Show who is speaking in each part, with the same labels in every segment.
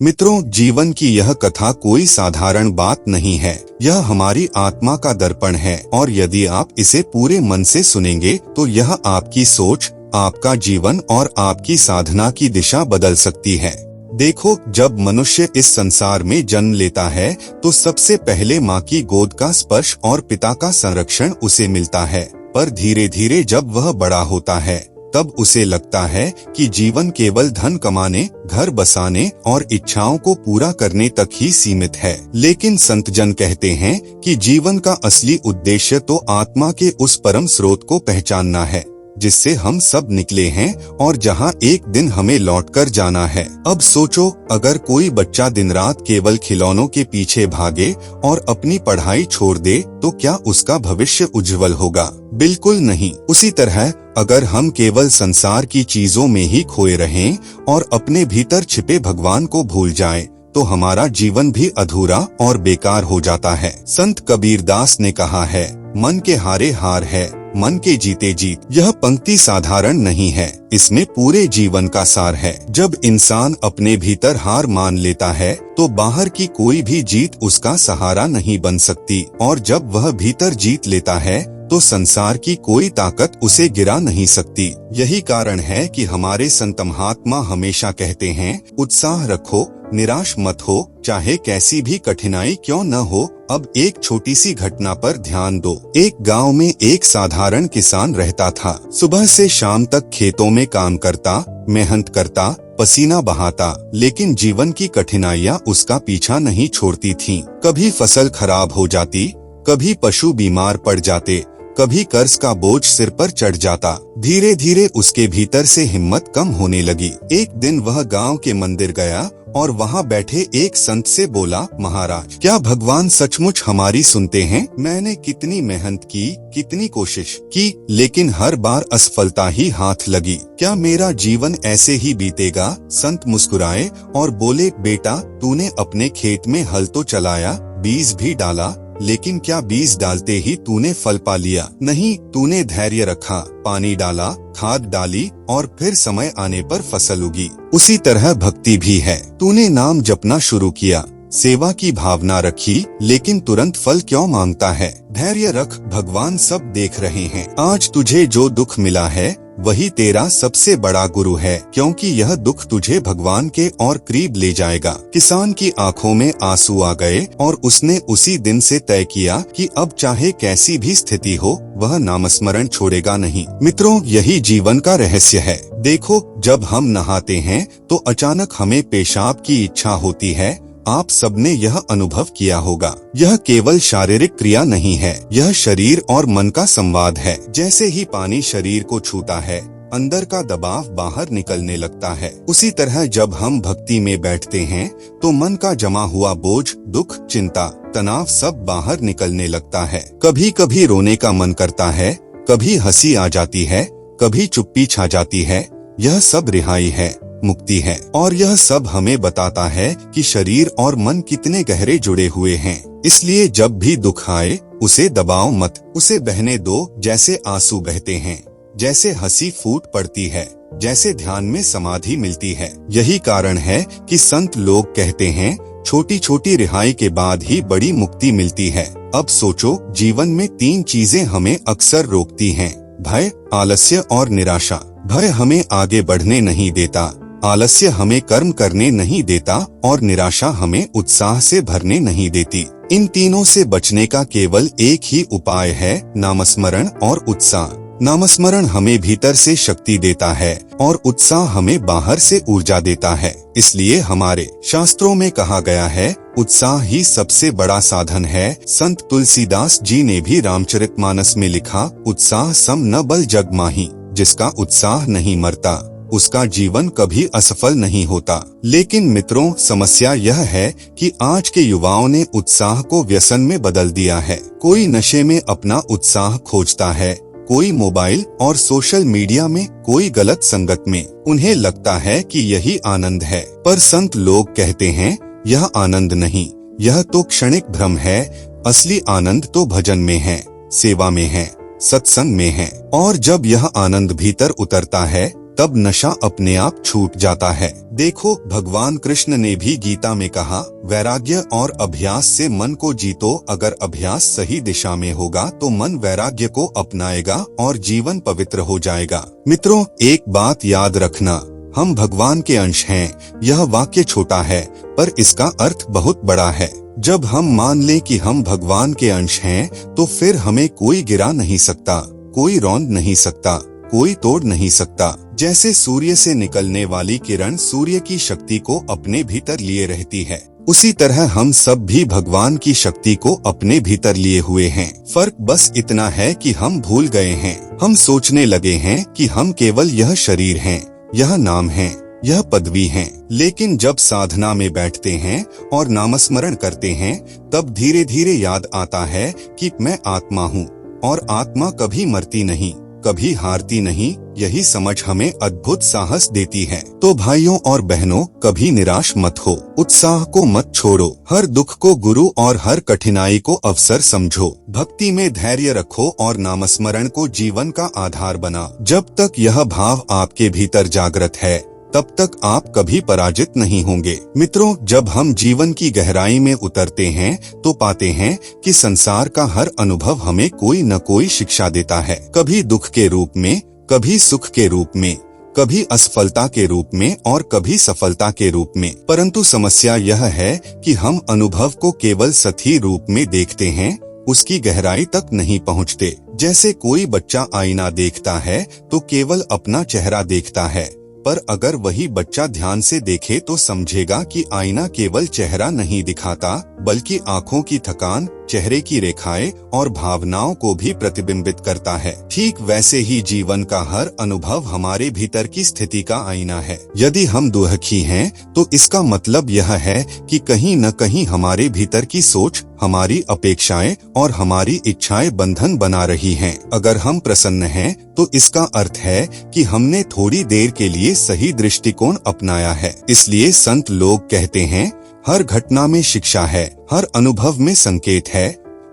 Speaker 1: मित्रों, जीवन की यह कथा कोई साधारण बात नहीं है। यह हमारी आत्मा का दर्पण है और यदि आप इसे पूरे मन से सुनेंगे तो यह आपकी सोच, आपका जीवन और आपकी साधना की दिशा बदल सकती है। देखो, जब मनुष्य इस संसार में जन्म लेता है तो सबसे पहले माँ की गोद का स्पर्श और पिता का संरक्षण उसे मिलता है। पर धीरे धीरे जब वह बड़ा होता है तब उसे लगता है कि जीवन केवल धन कमाने, घर बसाने और इच्छाओं को पूरा करने तक ही सीमित है। लेकिन संत जन कहते हैं कि जीवन का असली उद्देश्य तो आत्मा के उस परम स्रोत को पहचानना है जिससे हम सब निकले हैं और जहां एक दिन हमें लौटकर जाना है। अब सोचो, अगर कोई बच्चा दिन रात केवल खिलौनों के पीछे भागे और अपनी पढ़ाई छोड़ दे तो क्या उसका भविष्य उज्जवल होगा? बिल्कुल नहीं। उसी तरह अगर हम केवल संसार की चीजों में ही खोए रहें और अपने भीतर छिपे भगवान को भूल जाएं, तो हमारा जीवन भी अधूरा और बेकार हो जाता है। संत कबीरदास ने कहा है, मन के हारे हार है, मन के जीते जीत। यह पंक्ति साधारण नहीं है, इसमें पूरे जीवन का सार है। जब इंसान अपने भीतर हार मान लेता है तो बाहर की कोई भी जीत उसका सहारा नहीं बन सकती, और जब वह भीतर जीत लेता है तो संसार की कोई ताकत उसे गिरा नहीं सकती। यही कारण है कि हमारे संत महात्मा हमेशा कहते हैं, उत्साह रखो, निराश मत हो, चाहे कैसी भी कठिनाई क्यों न हो। अब एक छोटी सी घटना पर ध्यान दो। एक गांव में एक साधारण किसान रहता था। सुबह से शाम तक खेतों में काम करता, मेहनत करता, पसीना बहाता, लेकिन जीवन की कठिनाइयां उसका पीछा नहीं छोड़ती थीं। कभी फसल खराब हो जाती, कभी पशु बीमार पड़ जाते, कभी कर्ज का बोझ सिर पर चढ़ जाता। धीरे धीरे उसके भीतर से हिम्मत कम होने लगी। एक दिन वह गांव के मंदिर गया और वहां बैठे एक संत से बोला, महाराज, क्या भगवान सचमुच हमारी सुनते हैं? मैंने कितनी मेहनत की, कितनी कोशिश की, लेकिन हर बार असफलता ही हाथ लगी। क्या मेरा जीवन ऐसे ही बीतेगा? संत मुस्कुराए और बोले, बेटा, तूने अपने खेत में हल तो चलाया, बीज भी डाला, लेकिन क्या बीज डालते ही तूने फल पा लिया? नहीं, तूने धैर्य रखा, पानी डाला, खाद डाली और फिर समय आने पर फसल उगी। उसी तरह भक्ति भी है। तूने नाम जपना शुरू किया, सेवा की भावना रखी, लेकिन तुरंत फल क्यों मांगता है? धैर्य रख, भगवान सब देख रहे हैं। आज तुझे जो दुख मिला है वही तेरा सबसे बड़ा गुरु है, क्योंकि यह दुख तुझे भगवान के और करीब ले जाएगा। किसान की आंखों में आंसू आ गए और उसने उसी दिन से तय किया कि अब चाहे कैसी भी स्थिति हो वह नामस्मरण छोड़ेगा नहीं। मित्रों, यही जीवन का रहस्य है। देखो, जब हम नहाते हैं तो अचानक हमें पेशाब की इच्छा होती है। आप सबने यह अनुभव किया होगा। यह केवल शारीरिक क्रिया नहीं है, यह शरीर और मन का संवाद है। जैसे ही पानी शरीर को छूता है, अंदर का दबाव बाहर निकलने लगता है। उसी तरह जब हम भक्ति में बैठते हैं तो मन का जमा हुआ बोझ, दुख, चिंता, तनाव सब बाहर निकलने लगता है। कभी कभी रोने का मन करता है, कभी हंसी आ जाती है, कभी चुप्पी छा जाती है। यह सब रिहाई है, मुक्ति है, और यह सब हमें बताता है कि शरीर और मन कितने गहरे जुड़े हुए हैं। इसलिए जब भी दुख आए उसे दबाओ मत, उसे बहने दो जैसे आंसू बहते हैं, जैसे हंसी फूट पड़ती है, जैसे ध्यान में समाधि मिलती है। यही कारण है कि संत लोग कहते हैं, छोटी छोटी रिहाई के बाद ही बड़ी मुक्ति मिलती है। अब सोचो, जीवन में 3 चीजें हमें अक्सर रोकती हैं, भय, आलस्य और निराशा। भय हमें आगे बढ़ने नहीं देता, आलस्य हमें कर्म करने नहीं देता और निराशा हमें उत्साह से भरने नहीं देती। इन तीनों से बचने का केवल एक ही उपाय है, नामस्मरण और उत्साह। नामस्मरण हमें भीतर से शक्ति देता है और उत्साह हमें बाहर से ऊर्जा देता है। इसलिए हमारे शास्त्रों में कहा गया है, उत्साह ही सबसे बड़ा साधन है। संत तुलसीदास जी ने भी रामचरितमानस में लिखा, उत्साह सम न बल जग माही, जिसका उत्साह नहीं मरता उसका जीवन कभी असफल नहीं होता। लेकिन मित्रों, समस्या यह है कि आज के युवाओं ने उत्साह को व्यसन में बदल दिया है। कोई नशे में अपना उत्साह खोजता है, कोई मोबाइल और सोशल मीडिया में, कोई गलत संगत में। उन्हें लगता है कि यही आनंद है, पर संत लोग कहते हैं, यह आनंद नहीं, यह तो क्षणिक भ्रम है। असली आनंद तो भजन में है, सेवा में है, सत्संग में है। और जब यह आनंद भीतर उतरता है तब नशा अपने आप छूट जाता है। देखो, भगवान कृष्ण ने भी गीता में कहा, वैराग्य और अभ्यास से मन को जीतो। अगर अभ्यास सही दिशा में होगा तो मन वैराग्य को अपनाएगा और जीवन पवित्र हो जाएगा। मित्रों, एक बात याद रखना, हम भगवान के अंश हैं। यह वाक्य छोटा है पर इसका अर्थ बहुत बड़ा है। जब हम मान लें कि हम भगवान के अंश हैं, तो फिर हमें कोई गिरा नहीं सकता, कोई रौंद नहीं सकता, कोई तोड़ नहीं सकता। जैसे सूर्य से निकलने वाली किरण सूर्य की शक्ति को अपने भीतर लिए रहती है, उसी तरह हम सब भी भगवान की शक्ति को अपने भीतर लिए हुए हैं। फर्क बस इतना है कि हम भूल गए हैं। हम सोचने लगे हैं कि हम केवल यह शरीर हैं, यह नाम है, यह पदवी है। लेकिन जब साधना में बैठते हैं और नामस्मरण करते हैं, तब धीरे धीरे याद आता है कि मैं आत्मा हूँ और आत्मा कभी मरती नहीं, कभी हारती नहीं। यही समझ हमें अद्भुत साहस देती है। तो भाइयों और बहनों, कभी निराश मत हो, उत्साह को मत छोड़ो। हर दुख को गुरु और हर कठिनाई को अवसर समझो। भक्ति में धैर्य रखो और नामस्मरण को जीवन का आधार बना। जब तक यह भाव आपके भीतर जागृत है, तब तक आप कभी पराजित नहीं होंगे। मित्रों, जब हम जीवन की गहराई में उतरते हैं तो पाते हैं कि संसार का हर अनुभव हमें कोई न कोई शिक्षा देता है। कभी दुख के रूप में, कभी सुख के रूप में, कभी असफलता के रूप में और कभी सफलता के रूप में। परंतु समस्या यह है कि हम अनुभव को केवल सतही रूप में देखते हैं, उसकी गहराई तक नहीं पहुँचते। जैसे कोई बच्चा आईना देखता है तो केवल अपना चेहरा देखता है, पर अगर वही बच्चा ध्यान से देखे तो समझेगा कि आईना केवल चेहरा नहीं दिखाता, बल्कि आँखों की थकान, चेहरे की रेखाएं और भावनाओं को भी प्रतिबिंबित करता है। ठीक वैसे ही जीवन का हर अनुभव हमारे भीतर की स्थिति का आईना है। यदि हम दुखी हैं, तो इसका मतलब यह है कि कहीं न कहीं हमारे भीतर की सोच, हमारी अपेक्षाएं और हमारी इच्छाएं बंधन बना रही हैं। अगर हम प्रसन्न हैं, तो इसका अर्थ है कि हमने थोड़ी देर के लिए सही दृष्टिकोण अपनाया है। इसलिए संत लोग कहते हैं, हर घटना में शिक्षा है, हर अनुभव में संकेत है।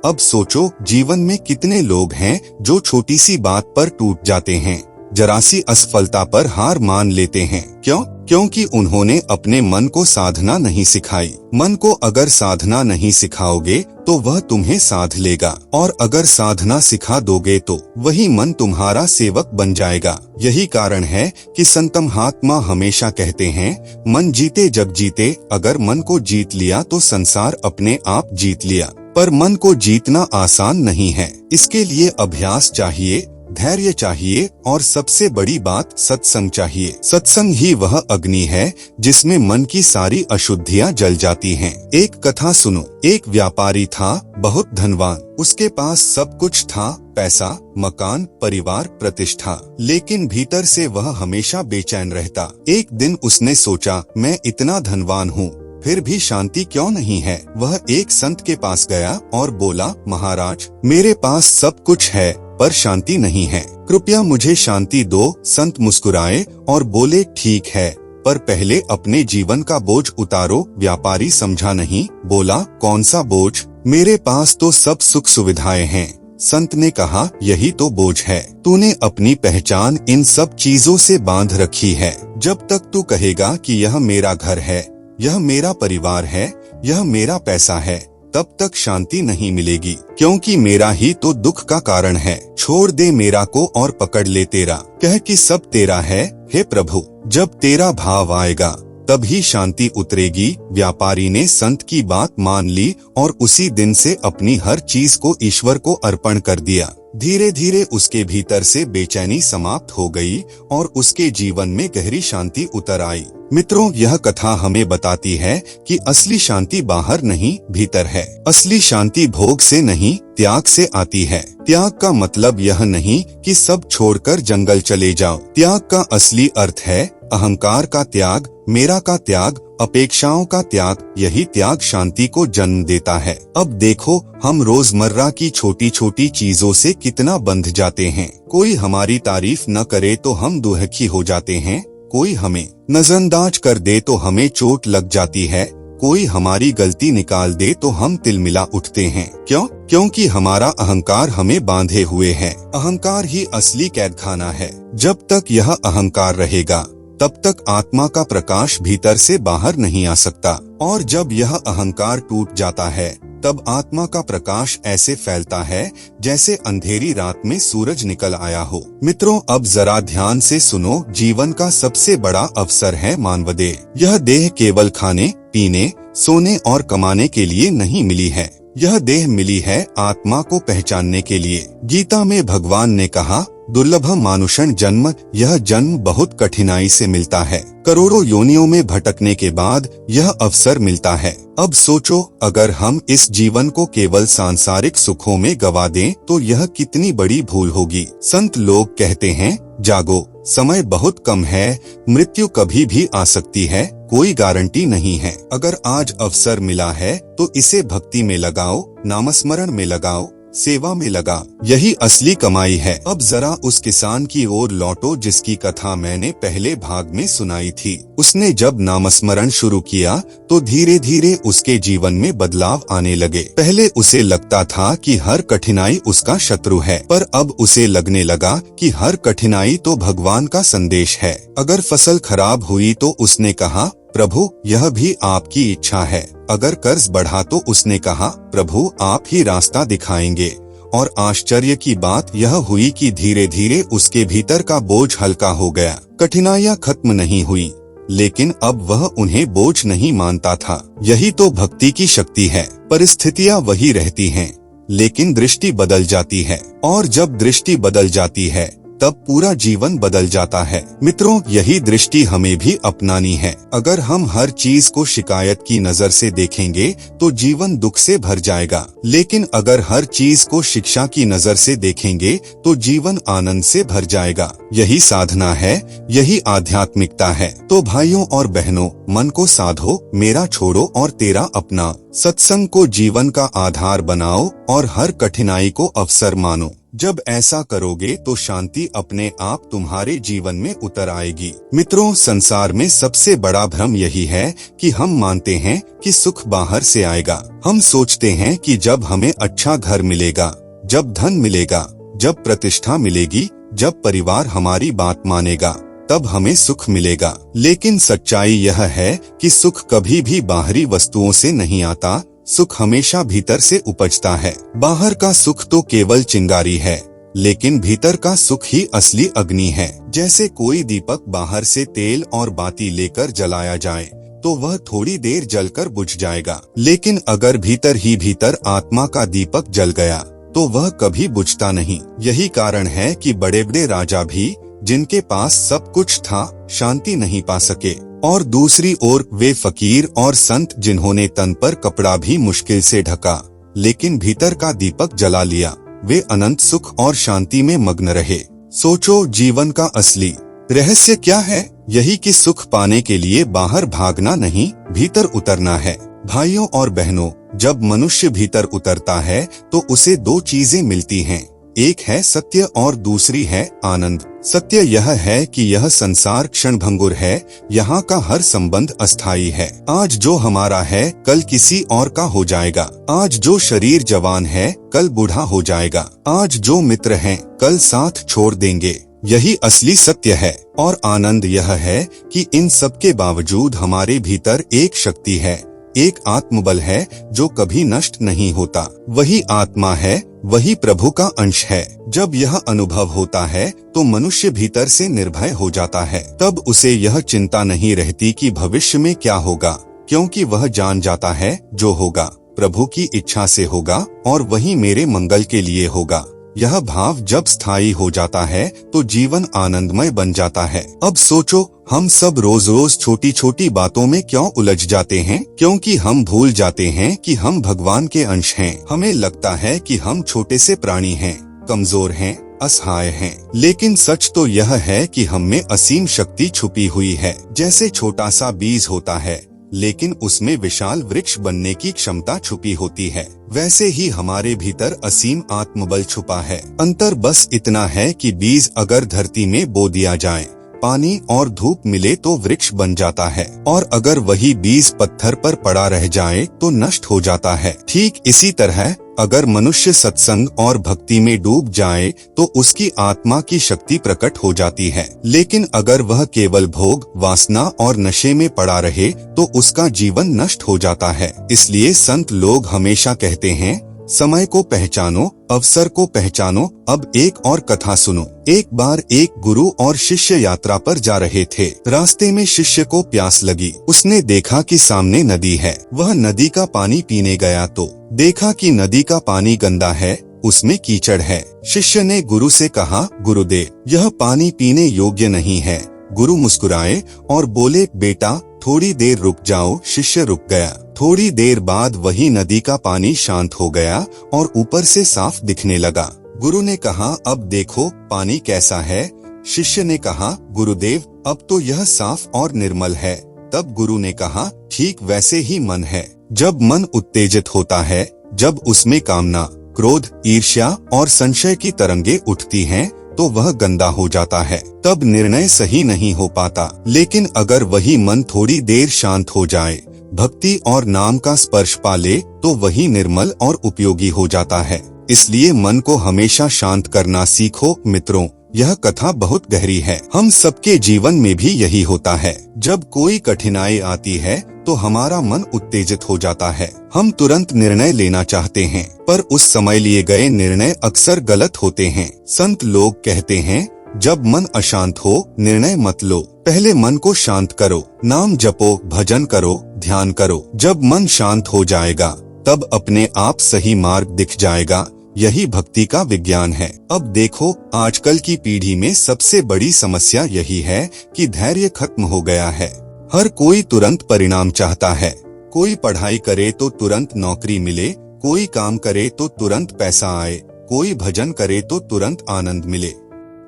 Speaker 1: अब सोचो, जीवन में कितने लोग हैं जो छोटी सी बात पर टूट जाते हैं, जरा सी असफलता पर हार मान लेते हैं। क्यों? क्योंकि उन्होंने अपने मन को साधना नहीं सिखाई। मन को अगर साधना नहीं सिखाओगे तो वह तुम्हें साध लेगा, और अगर साधना सिखा दोगे तो वही मन तुम्हारा सेवक बन जाएगा। यही कारण है कि संत महात्मा हमेशा कहते हैं, मन जीते जग जीते। अगर मन को जीत लिया तो संसार अपने आप जीत लिया। पर मन को जीतना आसान नहीं है। इसके लिए अभ्यास चाहिए, धैर्य चाहिए और सबसे बड़ी बात सत्संग चाहिए। सत्संग ही वह अग्नि है जिसमें मन की सारी अशुद्धियां जल जाती हैं। एक कथा सुनो। एक व्यापारी था, बहुत धनवान। उसके पास सब कुछ था, पैसा, मकान, परिवार, प्रतिष्ठा। लेकिन भीतर से वह हमेशा बेचैन रहता। एक दिन उसने सोचा, मैं इतना धनवान हूँ, फिर भी शांति क्यों नहीं है। वह एक संत के पास गया और बोला, महाराज, मेरे पास सब कुछ है पर शांति नहीं है, कृपया मुझे शांति दो। संत मुस्कुराए और बोले, ठीक है, पर पहले अपने जीवन का बोझ उतारो। व्यापारी समझा नहीं, बोला, कौन सा बोझ? मेरे पास तो सब सुख सुविधाएं हैं। संत ने कहा, यही तो बोझ है। तूने अपनी पहचान इन सब चीजों से बांध रखी है। जब तक तू कहेगा कि यह मेरा घर है, यह मेरा परिवार है, यह मेरा पैसा है, तब तक शांति नहीं मिलेगी, क्योंकि मेरा ही तो दुख का कारण है। छोड़ दे मेरा को और पकड़ ले तेरा, कह कि सब तेरा है, हे प्रभु। जब तेरा भाव आएगा तब ही शांति उतरेगी। व्यापारी ने संत की बात मान ली और उसी दिन से अपनी हर चीज को ईश्वर को अर्पण कर दिया। धीरे धीरे उसके भीतर से बेचैनी समाप्त हो गई और उसके जीवन में गहरी शांति उतर आई। मित्रों, यह कथा हमें बताती है कि असली शांति बाहर नहीं, भीतर है। असली शांति भोग से नहीं, त्याग से आती है। त्याग का मतलब यह नहीं कि सब छोड़कर जंगल चले जाओ। त्याग का असली अर्थ है अहंकार का त्याग, मेरा का त्याग, अपेक्षाओं का त्याग। यही त्याग शांति को जन्म देता है। अब देखो, हम रोजमर्रा की छोटी छोटी चीजों से कितना बंध जाते हैं। कोई हमारी तारीफ न करे तो हम दुखी हो जाते हैं, कोई हमें नजरअंदाज कर दे तो हमें चोट लग जाती है, कोई हमारी गलती निकाल दे तो हम तिलमिला उठते हैं। क्यों? क्योंकि हमारा अहंकार हमें बांधे हुए है। अहंकार ही असली कैदखाना है। जब तक यह अहंकार रहेगा तब तक आत्मा का प्रकाश भीतर से बाहर नहीं आ सकता, और जब यह अहंकार टूट जाता है तब आत्मा का प्रकाश ऐसे फैलता है जैसे अंधेरी रात में सूरज निकल आया हो। मित्रों, अब जरा ध्यान से सुनो। जीवन का सबसे बड़ा अवसर है मानवदेह। यह देह केवल खाने, पीने, सोने और कमाने के लिए नहीं मिली है। यह देह मिली है आत्मा को पहचानने के लिए। गीता में भगवान ने कहा, दुर्लभम मानुषं जन्म, यह जन्म बहुत कठिनाई से मिलता है। करोड़ों योनियों में भटकने के बाद यह अवसर मिलता है। अब सोचो, अगर हम इस जीवन को केवल सांसारिक सुखों में गवा दें तो यह कितनी बड़ी भूल होगी। संत लोग कहते हैं, जागो, समय बहुत कम है, मृत्यु कभी भी आ सकती है, कोई गारंटी नहीं है। अगर आज अवसर मिला है तो इसे भक्ति में लगाओ, नामस्मरण में लगाओ, सेवा में लगा। यही असली कमाई है। अब जरा उस किसान की ओर लौटो जिसकी कथा मैंने पहले भाग में सुनाई थी। उसने जब नामस्मरण शुरू किया तो धीरे धीरे उसके जीवन में बदलाव आने लगे। पहले उसे लगता था कि हर कठिनाई उसका शत्रु है, पर अब उसे लगने लगा कि हर कठिनाई तो भगवान का संदेश है। अगर फसल खराब हुई तो उसने कहा, प्रभु यह भी आपकी इच्छा है। अगर कर्ज बढ़ा तो उसने कहा, प्रभु आप ही रास्ता दिखाएंगे। और आश्चर्य की बात यह हुई कि धीरे धीरे उसके भीतर का बोझ हल्का हो गया। कठिनाइयां खत्म नहीं हुई, लेकिन अब वह उन्हें बोझ नहीं मानता था। यही तो भक्ति की शक्ति है। परिस्थितियां वही रहती हैं, लेकिन दृष्टि बदल जाती है, और जब दृष्टि बदल जाती है तब पूरा जीवन बदल जाता है। मित्रों, यही दृष्टि हमें भी अपनानी है। अगर हम हर चीज को शिकायत की नजर से देखेंगे तो जीवन दुख से भर जाएगा, लेकिन अगर हर चीज को शिक्षा की नजर से देखेंगे तो जीवन आनंद से भर जाएगा। यही साधना है, यही आध्यात्मिकता है। तो भाइयों और बहनों, मन को साधो, मेरा छोड़ो और तेरा अपना। सत्संग को जीवन का आधार बनाओ और हर कठिनाई को अवसर मानो। जब ऐसा करोगे तो शांति अपने आप तुम्हारे जीवन में उतर आएगी। मित्रों, संसार में सबसे बड़ा भ्रम यही है कि हम मानते हैं कि सुख बाहर से आएगा। हम सोचते हैं कि जब हमें अच्छा घर मिलेगा, जब धन मिलेगा, जब प्रतिष्ठा मिलेगी, जब परिवार हमारी बात मानेगा, तब हमें सुख मिलेगा। लेकिन सच्चाई यह है कि सुख कभी भी बाहरी वस्तुओं से नहीं आता। सुख हमेशा भीतर से उपजता है। बाहर का सुख तो केवल चिंगारी है, लेकिन भीतर का सुख ही असली अग्नि है। जैसे कोई दीपक बाहर से तेल और बाती लेकर जलाया जाए तो वह थोड़ी देर जलकर बुझ जाएगा, लेकिन अगर भीतर ही भीतर आत्मा का दीपक जल गया तो वह कभी बुझता नहीं। यही कारण है कि बड़े बड़े राजा भी, जिनके पास सब कुछ था, शांति नहीं पा सके, और दूसरी ओर वे फकीर और संत जिन्होंने तन पर कपड़ा भी मुश्किल से ढका लेकिन भीतर का दीपक जला लिया, वे अनंत सुख और शांति में मग्न रहे। सोचो, जीवन का असली रहस्य क्या है? यही कि सुख पाने के लिए बाहर भागना नहीं, भीतर उतरना है। भाइयों और बहनों, जब मनुष्य भीतर उतरता है तो उसे दो चीजें मिलती हैं। एक है सत्य और दूसरी है आनंद। सत्य यह है कि यह संसार क्षणभंगुर है, यहाँ का हर संबंध अस्थायी है। आज जो हमारा है कल किसी और का हो जाएगा। आज जो शरीर जवान है कल बूढ़ा हो जाएगा। आज जो मित्र हैं कल साथ छोड़ देंगे। यही असली सत्य है। और आनंद यह है कि इन सब के बावजूद हमारे भीतर एक शक्ति है, एक आत्मबल है जो कभी नष्ट नहीं होता। वही आत्मा है, वही प्रभु का अंश है। जब यह अनुभव होता है तो मनुष्य भीतर से निर्भय हो जाता है। तब उसे यह चिंता नहीं रहती कि भविष्य में क्या होगा, क्योंकि वह जान जाता है जो होगा प्रभु की इच्छा से होगा और वही मेरे मंगल के लिए होगा। यह भाव जब स्थायी हो जाता है तो जीवन आनंदमय बन जाता है। अब सोचो, हम सब रोज रोज छोटी छोटी बातों में क्यों उलझ जाते हैं? क्योंकि हम भूल जाते हैं कि हम भगवान के अंश हैं। हमें लगता है कि हम छोटे से प्राणी हैं, कमजोर हैं, असहाय हैं। लेकिन सच तो यह है कि हम में असीम शक्ति छुपी हुई है। जैसे छोटा सा बीज होता है लेकिन उसमें विशाल वृक्ष बनने की क्षमता छुपी होती है, वैसे ही हमारे भीतर असीम आत्मबल छुपा है। अंतर बस इतना है कि बीज अगर धरती में बो दिया जाए पानी और धूप मिले तो वृक्ष बन जाता है, और अगर वही बीज पत्थर पर पड़ा रह जाए तो नष्ट हो जाता है। ठीक इसी तरह अगर मनुष्य सत्संग और भक्ति में डूब जाए तो उसकी आत्मा की शक्ति प्रकट हो जाती है। लेकिन अगर वह केवल भोग, वासना और नशे में पड़ा रहे तो उसका जीवन नष्ट हो जाता है। इसलिए संत लोग हमेशा कहते हैं, समय को पहचानो, अवसर को पहचानो। अब एक और कथा सुनो। एक बार एक गुरु और शिष्य यात्रा पर जा रहे थे। रास्ते में शिष्य को प्यास लगी। उसने देखा कि सामने नदी है। वह नदी का पानी पीने गया तो देखा कि नदी का पानी गंदा है, उसमें कीचड़ है। शिष्य ने गुरु से कहा, गुरुदेव, यह पानी पीने योग्य नहीं है। गुरु मुस्कुराए और बोले, बेटा थोड़ी देर रुक जाओ। शिष्य रुक गया। थोड़ी देर बाद वही नदी का पानी शांत हो गया और ऊपर से साफ दिखने लगा। गुरु ने कहा, अब देखो पानी कैसा है। शिष्य ने कहा, गुरुदेव अब तो यह साफ और निर्मल है। तब गुरु ने कहा, ठीक वैसे ही मन है। जब मन उत्तेजित होता है, जब उसमें कामना, क्रोध, ईर्ष्या और संशय की तरंगे उठती हैं, तो वह गंदा हो जाता है। तब निर्णय सही नहीं हो पाता। लेकिन अगर वही मन थोड़ी देर शांत हो जाए, भक्ति और नाम का स्पर्श पाले, तो वही निर्मल और उपयोगी हो जाता है। इसलिए मन को हमेशा शांत करना सीखो मित्रों। यह कथा बहुत गहरी है। हम सबके जीवन में भी यही होता है। जब कोई कठिनाई आती है तो हमारा मन उत्तेजित हो जाता है। हम तुरंत निर्णय लेना चाहते हैं, पर उस समय लिए गए निर्णय अक्सर गलत होते हैं। संत लोग कहते हैं, जब मन अशांत हो निर्णय मत लो, पहले मन को शांत करो। नाम जपो, भजन करो, ध्यान करो। जब मन शांत हो जाएगा तब अपने आप सही मार्ग दिख जाएगा। यही भक्ति का विज्ञान है। अब देखो, आजकल की पीढ़ी में सबसे बड़ी समस्या यही है कि धैर्य खत्म हो गया है। हर कोई तुरंत परिणाम चाहता है। कोई पढ़ाई करे तो तुरंत नौकरी मिले, कोई काम करे तो तुरंत पैसा आए, कोई भजन करे तो तुरंत आनंद मिले।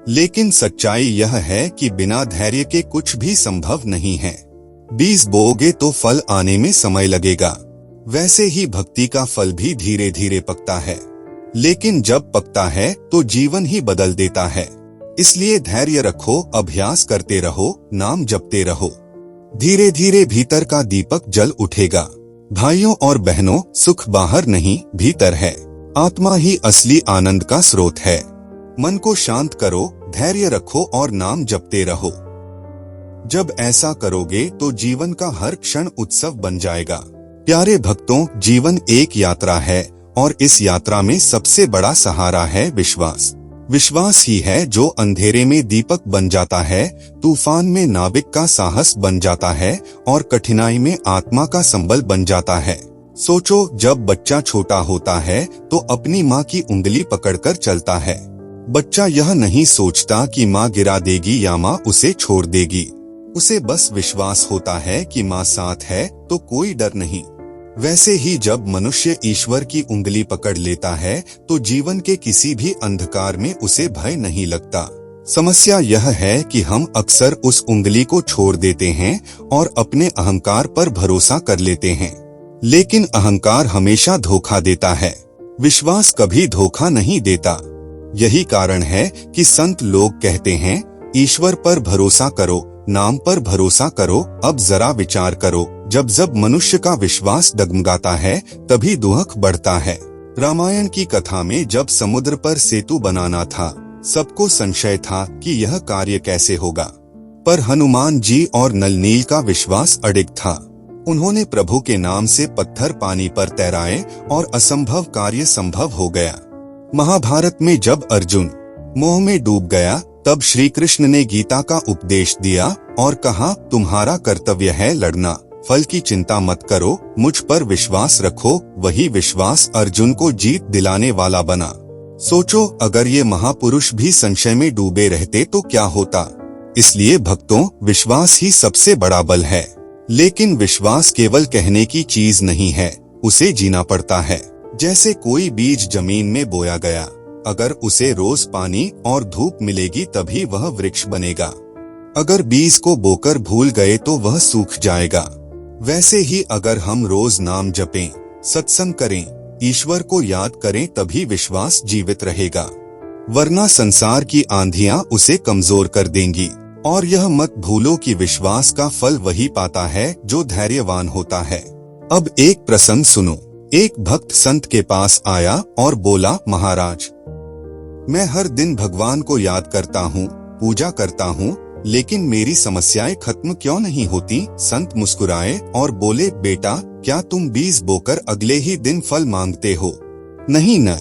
Speaker 1: लेकिन सच्चाई यह है कि बिना धैर्य के कुछ भी संभव नहीं है। बीज बोओगे तो फल आने में समय लगेगा। वैसे ही भक्ति का फल भी धीरे धीरे पकता है, लेकिन जब पकता है तो जीवन ही बदल देता है। इसलिए धैर्य रखो, अभ्यास करते रहो, नाम जपते रहो। धीरे धीरे भीतर का दीपक जल उठेगा। भाइयों और बहनों, सुख बाहर नहीं भीतर है। आत्मा ही असली आनंद का स्रोत है। मन को शांत करो, धैर्य रखो और नाम जपते रहो। जब ऐसा करोगे तो जीवन का हर क्षण उत्सव बन जाएगा। प्यारे भक्तों, जीवन एक यात्रा है और इस यात्रा में सबसे बड़ा सहारा है विश्वास। विश्वास ही है जो अंधेरे में दीपक बन जाता है, तूफान में नाविक का साहस बन जाता है और कठिनाई में आत्मा का संबल बन जाता है। सोचो, जब बच्चा छोटा होता है तो अपनी माँ की उंगली पकड़कर चलता है। बच्चा यह नहीं सोचता कि माँ गिरा देगी या माँ उसे छोड़ देगी। उसे बस विश्वास होता है कि माँ साथ है तो कोई डर नहीं। वैसे ही जब मनुष्य ईश्वर की उंगली पकड़ लेता है तो जीवन के किसी भी अंधकार में उसे भय नहीं लगता। समस्या यह है कि हम अक्सर उस उंगली को छोड़ देते हैं और अपने अहंकार पर भरोसा कर लेते हैं। लेकिन अहंकार हमेशा धोखा देता है, विश्वास कभी धोखा नहीं देता। यही कारण है कि संत लोग कहते हैं, ईश्वर पर भरोसा करो, नाम पर भरोसा करो। अब जरा विचार करो, जब जब मनुष्य का विश्वास डगमगाता है तभी दुख बढ़ता है। रामायण की कथा में जब समुद्र पर सेतु बनाना था, सबको संशय था कि यह कार्य कैसे होगा, पर हनुमान जी और नल नील का विश्वास अडिग था। उन्होंने प्रभु के नाम से पत्थर पानी पर तैराए और असंभव कार्य संभव हो गया। महाभारत में जब अर्जुन मोह में डूब गया, तब श्री कृष्ण ने गीता का उपदेश दिया और कहा, तुम्हारा कर्तव्य है लड़ना, फल की चिंता मत करो, मुझ पर विश्वास रखो। वही विश्वास अर्जुन को जीत दिलाने वाला बना। सोचो, अगर ये महापुरुष भी संशय में डूबे रहते तो क्या होता। इसलिए भक्तों, विश्वास ही सबसे बड़ा बल है। लेकिन विश्वास केवल कहने की चीज नहीं है, उसे जीना पड़ता है। जैसे कोई बीज जमीन में बोया गया, अगर उसे रोज पानी और धूप मिलेगी तभी वह वृक्ष बनेगा। अगर बीज को बोकर भूल गए तो वह सूख जाएगा। वैसे ही अगर हम रोज नाम जपें, सत्संग करें, ईश्वर को याद करें, तभी विश्वास जीवित रहेगा। वरना संसार की आंधियां उसे कमजोर कर देंगी। और यह मत भूलो कि विश्वास का फल वही पाता है जो धैर्यवान होता है। अब एक प्रसंग सुनो। एक भक्त संत के पास आया और बोला, महाराज, मैं हर दिन भगवान को याद करता हूँ, पूजा करता हूँ, लेकिन मेरी समस्याएं खत्म क्यों नहीं होती? संत मुस्कुराए और बोले, बेटा, क्या तुम बीज बोकर अगले ही दिन फल मांगते हो? नहीं न,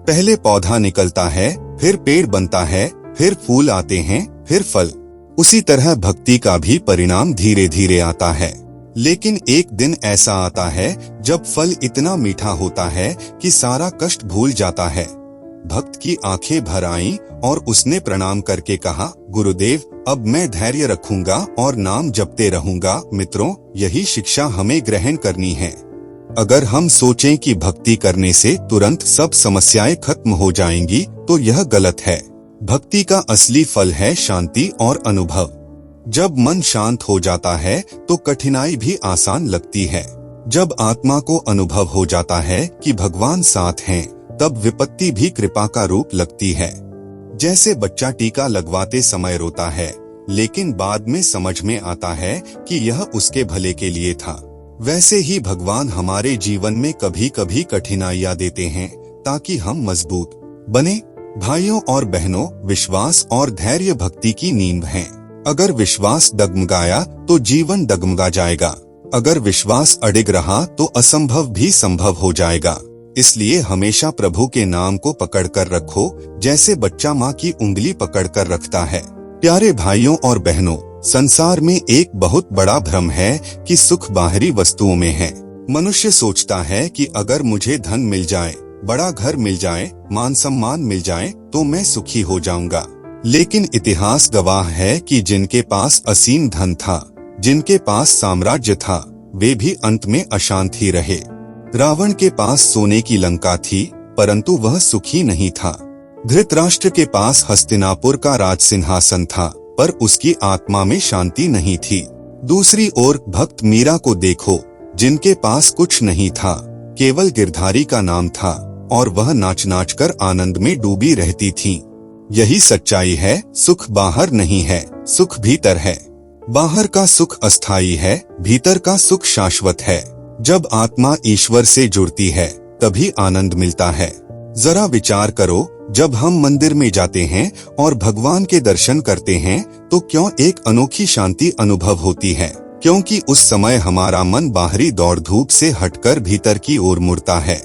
Speaker 1: पहले पौधा निकलता है, फिर पेड़ बनता है, फिर फूल आते हैं, फिर फल। उसी तरह भक्ति का भी परिणाम धीरे धीरे आता है, लेकिन एक दिन ऐसा आता है जब फल इतना मीठा होता है कि सारा कष्ट भूल जाता है। भक्त की आंखें भर आईं और उसने प्रणाम करके कहा, गुरुदेव, अब मैं धैर्य रखूंगा और नाम जपते रहूंगा। मित्रों, यही शिक्षा हमें ग्रहण करनी है। अगर हम सोचें कि भक्ति करने से तुरंत सब समस्याएं खत्म हो जाएंगी तो यह गलत है। भक्ति का असली फल है शांति और अनुभव। जब मन शांत हो जाता है तो कठिनाई भी आसान लगती है। जब आत्मा को अनुभव हो जाता है कि भगवान साथ हैं, तब विपत्ति भी कृपा का रूप लगती है। जैसे बच्चा टीका लगवाते समय रोता है, लेकिन बाद में समझ में आता है कि यह उसके भले के लिए था, वैसे ही भगवान हमारे जीवन में कभी कभी कठिनाइयां देते हैं ताकि हम मजबूत बने। भाइयों और बहनों, विश्वास और धैर्य भक्ति की नींव हैं। अगर विश्वास डगमगाया तो जीवन डगमगा जाएगा। अगर विश्वास अडिग रहा तो असंभव भी संभव हो जाएगा। इसलिए हमेशा प्रभु के नाम को पकड़ कर रखो, जैसे बच्चा माँ की उंगली पकड़ कर रखता है। प्यारे भाइयों और बहनों, संसार में एक बहुत बड़ा भ्रम है कि सुख बाहरी वस्तुओं में है। मनुष्य सोचता है कि अगर मुझे धन मिल जाए, बड़ा घर मिल जाए, मान सम्मान मिल जाए तो मैं सुखी हो जाऊंगा। लेकिन इतिहास गवाह है कि जिनके पास असीम धन था, जिनके पास साम्राज्य था, वे भी अंत में अशांत ही रहे। रावण के पास सोने की लंका थी, परंतु वह सुखी नहीं था। धृतराष्ट्र के पास हस्तिनापुर का राज सिंहासन था, पर उसकी आत्मा में शांति नहीं थी। दूसरी ओर भक्त मीरा को देखो, जिनके पास कुछ नहीं था, केवल गिरधारी का नाम था, और वह नाच नाच कर आनंद में डूबी रहती थी। यही सच्चाई है। सुख बाहर नहीं है, सुख भीतर है। बाहर का सुख अस्थायी है, भीतर का सुख शाश्वत है। जब आत्मा ईश्वर से जुड़ती है तभी आनंद मिलता है। जरा विचार करो, जब हम मंदिर में जाते हैं और भगवान के दर्शन करते हैं तो क्यों एक अनोखी शांति अनुभव होती है? क्योंकि उस समय हमारा मन बाहरी दौड़ धूप से हटकर भीतर की ओर मुड़ता है।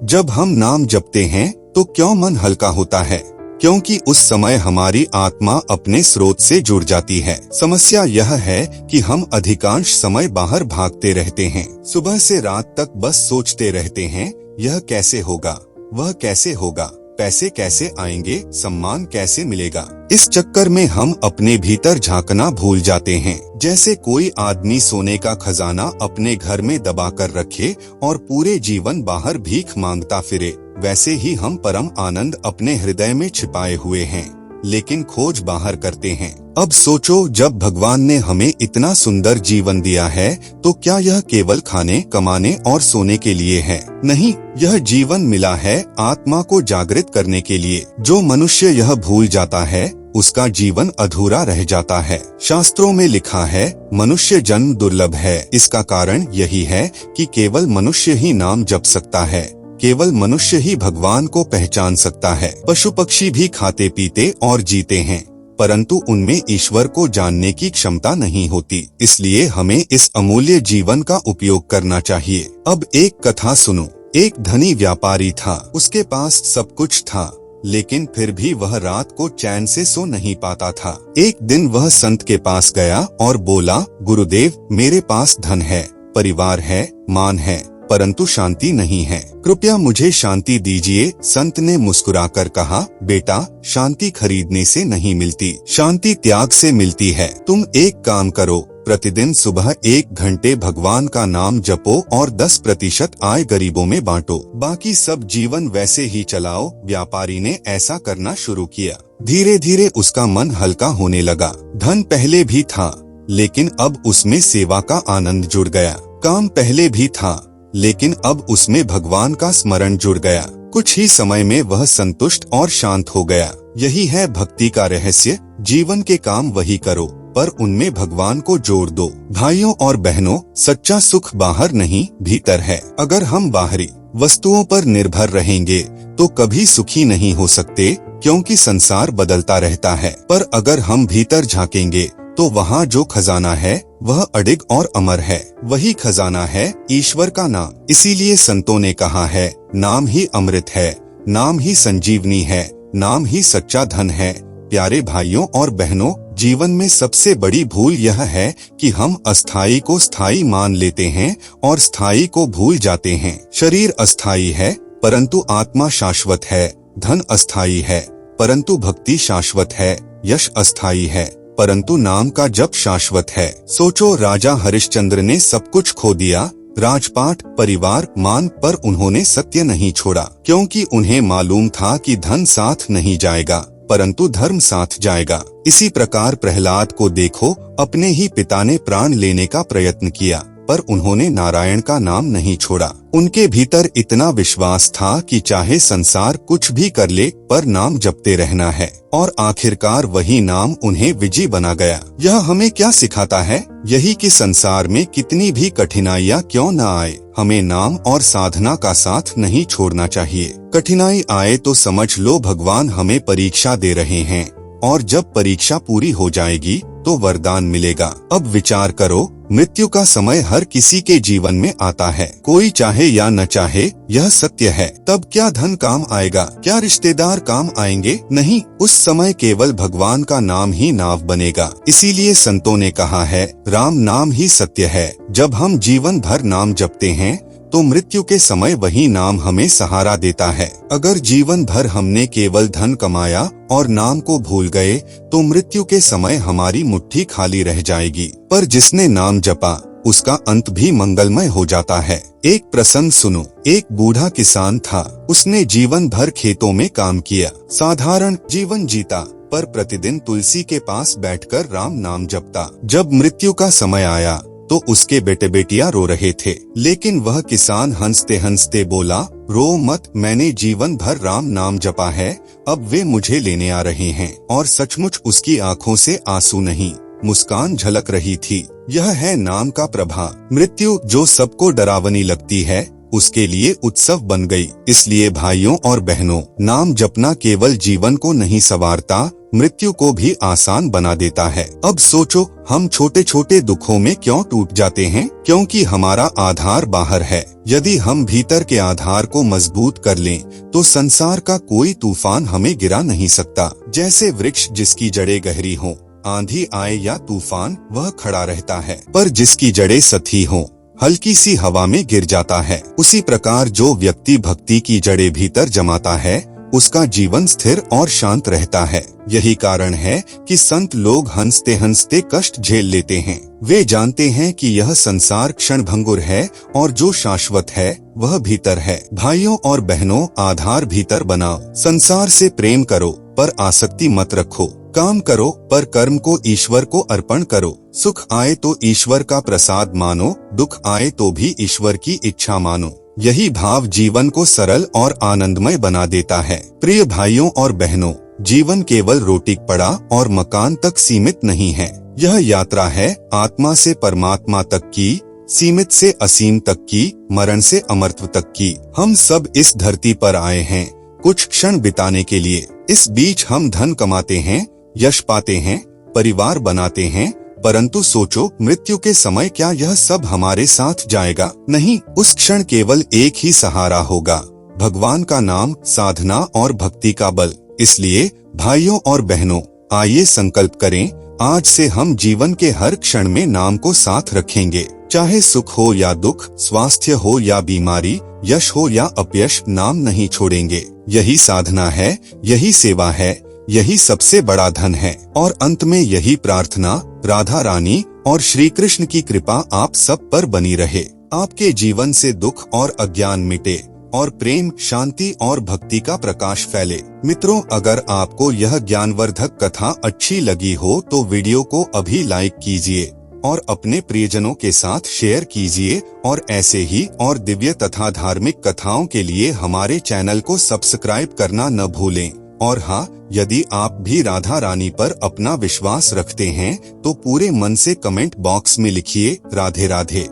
Speaker 1: जब हम नाम जपते हैं तो क्यों मन हल्का होता है? क्योंकि उस समय हमारी आत्मा अपने स्रोत से जुड़ जाती है। समस्या यह है कि हम अधिकांश समय बाहर भागते रहते हैं। सुबह से रात तक बस सोचते रहते हैं, यह कैसे होगा, वह कैसे होगा, पैसे कैसे आएंगे, सम्मान कैसे मिलेगा। इस चक्कर में हम अपने भीतर झांकना भूल जाते हैं। जैसे कोई आदमी सोने का खजाना अपने घर में दबा कर रखे और पूरे जीवन बाहर भीख मांगता फिरे, वैसे ही हम परम आनंद अपने हृदय में छिपाए हुए हैं, लेकिन खोज बाहर करते हैं। अब सोचो, जब भगवान ने हमें इतना सुंदर जीवन दिया है तो क्या यह केवल खाने, कमाने और सोने के लिए है? नहीं, यह जीवन मिला है आत्मा को जागृत करने के लिए। जो मनुष्य यह भूल जाता है उसका जीवन अधूरा रह जाता है। शास्त्रों में लिखा है, मनुष्य जन्म दुर्लभ है। इसका कारण यही है कि केवल मनुष्य ही नाम जप सकता है, केवल मनुष्य ही भगवान को पहचान सकता है। पशु पक्षी भी खाते पीते और जीते हैं, परंतु उनमें ईश्वर को जानने की क्षमता नहीं होती। इसलिए हमें इस अमूल्य जीवन का उपयोग करना चाहिए। अब एक कथा सुनो। एक धनी व्यापारी था, उसके पास सब कुछ था, लेकिन फिर भी वह रात को चैन से सो नहीं पाता था। एक दिन वह संत के पास गया और बोला, गुरुदेव, मेरे पास धन है, परिवार है, मान है, परंतु शांति नहीं है, कृपया मुझे शांति दीजिए। संत ने मुस्कुराकर कहा, बेटा, शांति खरीदने से नहीं मिलती, शांति त्याग से मिलती है। तुम एक काम करो, प्रतिदिन सुबह 1 घंटे भगवान का नाम जपो और 10% आय गरीबों में बांटो, बाकी सब जीवन वैसे ही चलाओ। व्यापारी ने ऐसा करना शुरू किया। धीरे धीरे उसका मन हल्का होने लगा। धन पहले भी था, लेकिन अब उसमें सेवा का आनंद जुड़ गया। काम पहले भी था, लेकिन अब उसमें भगवान का स्मरण जुड़ गया। कुछ ही समय में वह संतुष्ट और शांत हो गया। यही है भक्ति का रहस्य। जीवन के काम वही करो, पर उनमें भगवान को जोड़ दो। भाइयों और बहनों, सच्चा सुख बाहर नहीं, भीतर है। अगर हम बाहरी वस्तुओं पर निर्भर रहेंगे तो कभी सुखी नहीं हो सकते, क्योंकि संसार बदलता रहता है। पर अगर हम भीतर झांकेंगे तो वहाँ जो खजाना है वह अडिग और अमर है। वही खजाना है ईश्वर का नाम। इसीलिए संतों ने कहा है, नाम ही अमृत है, नाम ही संजीवनी है, नाम ही सच्चा धन है। प्यारे भाइयों और बहनों, जीवन में सबसे बड़ी भूल यह है कि हम अस्थाई को स्थायी मान लेते हैं और स्थायी को भूल जाते हैं। शरीर अस्थाई है परंतु आत्मा शाश्वत है, धन अस्थाई है परंतु भक्ति शाश्वत है, यश अस्थाई है परंतु नाम का जप शाश्वत है। सोचो, राजा हरिश्चंद्र ने सब कुछ खो दिया, राजपाट, परिवार, मान, पर उन्होंने सत्य नहीं छोड़ा, क्योंकि उन्हें मालूम था कि धन साथ नहीं जाएगा परंतु धर्म साथ जाएगा। इसी प्रकार प्रहलाद को देखो, अपने ही पिता ने प्राण लेने का प्रयत्न किया पर उन्होंने नारायण का नाम नहीं छोड़ा। उनके भीतर इतना विश्वास था कि चाहे संसार कुछ भी कर ले पर नाम जपते रहना है, और आखिरकार वही नाम उन्हें विजयी बना गया। यह हमें क्या सिखाता है? यही कि संसार में कितनी भी कठिनाइयाँ क्यों न आए, हमें नाम और साधना का साथ नहीं छोड़ना चाहिए। कठिनाई आए तो समझ लो भगवान हमें परीक्षा दे रहे हैं, और जब परीक्षा पूरी हो जाएगी तो वरदान मिलेगा। अब विचार करो, मृत्यु का समय हर किसी के जीवन में आता है, कोई चाहे या न चाहे, यह सत्य है। तब क्या धन काम आएगा? क्या रिश्तेदार काम आएंगे? नहीं, उस समय केवल भगवान का नाम ही नाव बनेगा। इसीलिए संतों ने कहा है, राम नाम ही सत्य है। जब हम जीवन भर नाम जपते हैं तो मृत्यु के समय वही नाम हमें सहारा देता है। अगर जीवन भर हमने केवल धन कमाया और नाम को भूल गए तो मृत्यु के समय हमारी मुट्ठी खाली रह जाएगी। पर जिसने नाम जपा उसका अंत भी मंगलमय हो जाता है। एक प्रसंग सुनो। एक बूढ़ा किसान था, उसने जीवन भर खेतों में काम किया, साधारण जीवन जीता, पर प्रतिदिन तुलसी के पास बैठकर राम नाम जपता। जब मृत्यु का समय आया तो उसके बेटे बेटियां रो रहे थे, लेकिन वह किसान हंसते हंसते बोला, रो मत, मैंने जीवन भर राम नाम जपा है, अब वे मुझे लेने आ रहे हैं। और सचमुच उसकी आंखों से आंसू नहीं, मुस्कान झलक रही थी। यह है नाम का प्रभाव। मृत्यु जो सबको डरावनी लगती है, उसके लिए उत्सव बन गई। इसलिए भाइयों और बहनों, नाम जपना केवल जीवन को नहीं संवारता, मृत्यु को भी आसान बना देता है। अब सोचो, हम छोटे छोटे दुखों में क्यों टूट जाते हैं? क्योंकि हमारा आधार बाहर है। यदि हम भीतर के आधार को मजबूत कर लें तो संसार का कोई तूफान हमें गिरा नहीं सकता। जैसे वृक्ष जिसकी जड़ें गहरी हों, आंधी आए या तूफान, वह खड़ा रहता है, पर जिसकी जड़ें सथी हों, हल्की सी हवा में गिर जाता है। उसी प्रकार जो व्यक्ति भक्ति की जड़ें भीतर जमाता है, उसका जीवन स्थिर और शांत रहता है। यही कारण है कि संत लोग हंसते हंसते कष्ट झेल लेते हैं। वे जानते हैं कि यह संसार क्षणभंगुर है और जो शाश्वत है वह भीतर है। भाइयों और बहनों, आधार भीतर बनाओ। संसार से प्रेम करो पर आसक्ति मत रखो। काम करो पर कर्म को ईश्वर को अर्पण करो। सुख आए तो ईश्वर का प्रसाद मानो, दुख आए तो भी ईश्वर की इच्छा मानो। यही भाव जीवन को सरल और आनंदमय बना देता है। प्रिय भाइयों और बहनों, जीवन केवल रोटी कपड़ा और मकान तक सीमित नहीं है। यह यात्रा है आत्मा से परमात्मा तक की, सीमित से असीम तक की, मरण से अमरत्व तक की। हम सब इस धरती पर आए हैं कुछ क्षण बिताने के लिए। इस बीच हम धन कमाते हैं, यश पाते हैं, परिवार बनाते हैं, परंतु सोचो, मृत्यु के समय क्या यह सब हमारे साथ जाएगा? नहीं, उस क्षण केवल एक ही सहारा होगा, भगवान का नाम, साधना और भक्ति का बल। इसलिए भाइयों और बहनों, आइए संकल्प करें, आज से हम जीवन के हर क्षण में नाम को साथ रखेंगे। चाहे सुख हो या दुख, स्वास्थ्य हो या बीमारी, यश हो या अपयश, नाम नहीं छोड़ेंगे। यही साधना है, यही सेवा है, यही सबसे बड़ा धन है। और अंत में यही प्रार्थना, राधा रानी और श्री कृष्ण की कृपा आप सब पर बनी रहे। आपके जीवन से दुख और अज्ञान मिटे और प्रेम, शांति और भक्ति का प्रकाश फैले। मित्रों, अगर आपको यह ज्ञानवर्धक कथा अच्छी लगी हो तो वीडियो को अभी लाइक कीजिए और अपने प्रियजनों के साथ शेयर कीजिए। और ऐसे ही और दिव्य तथा धार्मिक कथाओं के लिए हमारे चैनल को सब्सक्राइब करना न भूलें। और हाँ, यदि आप भी राधा रानी पर अपना विश्वास रखते हैं तो पूरे मन से कमेंट बॉक्स में लिखिए राधे राधे।